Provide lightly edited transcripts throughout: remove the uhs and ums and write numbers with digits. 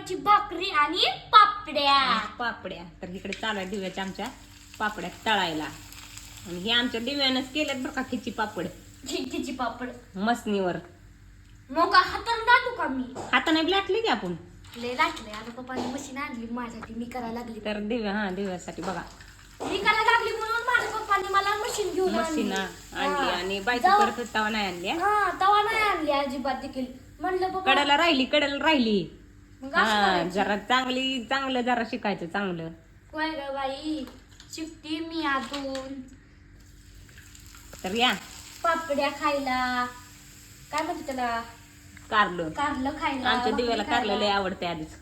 ज्वारीची भाकरी आणि पापड्या. पापड्या तर इकडे चालू आहे दिव्याच्या आमच्या पापड्या तळायला. आणि हे आमच्या दिव्यानंच केल्यात बरं का खिची पापड खिची पापड मसनीवर. मग का हाताने दाटू का मी? हाताने लाटली की आपण. लय लाटले. आता पप्पाने मशीन आणली माझ्यासाठी, मी करायला लागली. तर दिव्यासाठी बघा मी करायला लागली म्हणून माझ्या पप्पाने मला मशीन घेऊन मशीन आणली. आणि बायको जाऊ. करत तवा नाही आणली. हा तवा नाही आणली अजिबात देखील. म्हणलं पप्पा कडेला राहिली. मग असं हा करायचं. जरा चांगलं जरा शिकायचं चांगलं. होय ग बाई, शिकते मी अजून. तर या पापड्या खायला, काय म्हणते त्याला, कारलं खायला. आमच्या दिव्याला भाकरी कारलं लय खायला. आवडते आधीच.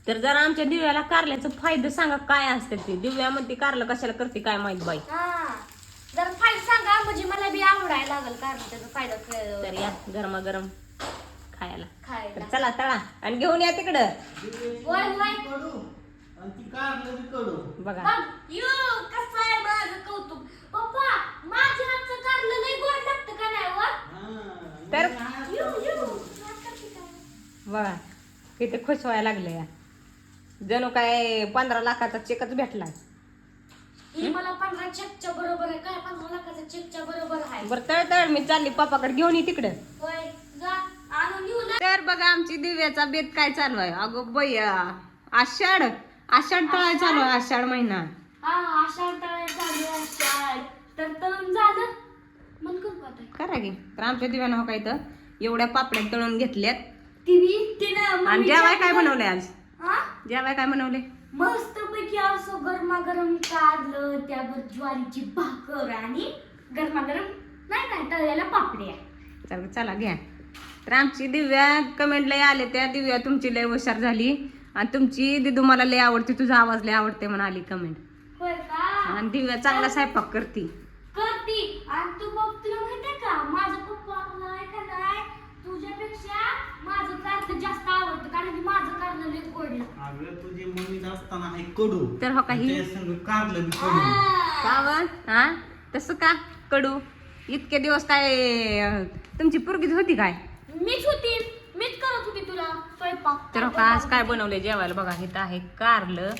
तर जरा आमच्या दिव्याला कारल्याचं फायदा सांगा काय असते ते. दिव्या म्हणते कारलं कशाला करते काय माहित बाई. हा जरा फायदा सांगा म्हणजे मला बी आवडायला लागल कारण त्याचा फायदा तर या गरमागरम खायला. खायला. तर चला तळा आणि घेऊन या तिकडं. होय होय बघा बघ यो कसं आहे माझं कौतुक. पप्पा माझ्या हातचं कारलं लय गोड लागतं का नाही वर? तर यो बघा किती खुश व्हायला लागलं या. जणू काय 15 लाखाचा चेकच भेटला. ही मला 15 चेकच्या बरोबर आहे. काय 15 लाखाच्या चेकच्या बरोबर आहे. बरं तळ मी चालली पप्पाकडे घेऊन ये तिकडं. होय जा आणून घेऊन ये. तर बघा आमची दिव्याचा बेत काय चालू आहे. अगं बाई आषाढ तळाय चालू आहे. आषाढ महिना. हा आषाढ तळायला चालू आहे. आषाढ तर तळून झालं मन करू का ताई? करा की. तर आमच्या दिव्यानं हो काय तर एवढ्या पापड्या तळून घेतल्यात. तिनं आणि जेवाय काय बनवलंय आज? हा जेवाय काय बनवले? मस्त पैकी असं गरमागरम कारलं, त्यावर ज्वारीची भाकर आणि गरमागरम नाही तळलेल्या पापड्या. तर चला घ्या. तर आमची दिव्या कमेंटला आले त्या दिव्या तुमची लय हुशार झाली आणि तुमची दिदू मला लय आवडते, तुझा आवाज लय आवडते म्हणून आली कमेंट. होय का? आणि दिव्या चांगला स्वयंपाक करती. करती. आणि तू बघ तुला माहितीये का माझा पप्पा आहे का नाही तुझ्यापेक्षा माझं कारलं जास्त आवडतं कारण की माझं कारलं लय गोड लागतं. अगं तुझी मम्मी असताना आहे कडू. तर हो काही त्या संग कारलं बी कडू. का हा तसं का कडू? इतके दिवस काय तुमची पोरगीच होती काय? मीच करत होती तुला स्वयंपाक. तर हो का आज काय बनवले जेवायला बघा. इथं आहे कारलं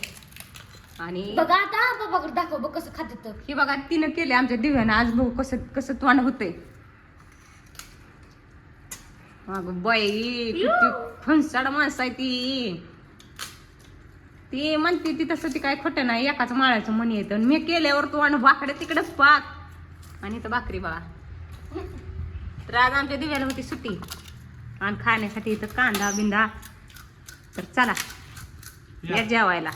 आणि बघा आता बाबाकडे दाखव बघ कसं खाते तर. हे बघा तिनं केले आमच्या दिव्यानं. आज बघू कसं तोंड होतंय. अगं बाई किती फणसाड माणसं आहे ती म्हणते ती तसं ती काय खोटं नाही. एकाच माळाचं म्हणी येतं. मी केल्यावर तू आणि वाकडे तिकडच पाक आणि इथं भाकरी बघा. तर आज आमच्या दिव्याला होती सुट्टी आणि खाण्यासाठी इथं कांदा बिंदा. तर चला या जेवायला.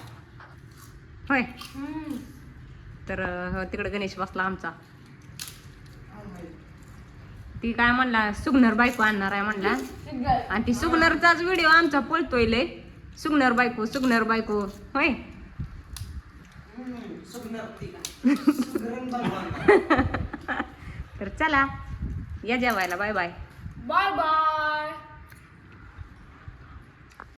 होय तर तिकडे गणेश बसला आमचा. ती काय म्हणला सुगनर बायको आणणार आहे म्हणला. आणि ती सुगनरचाच व्हिडिओ आमचा पळतोय लय. सुगनर बायको होय. तर चला या जेवायला. Bye bye. Bye bye.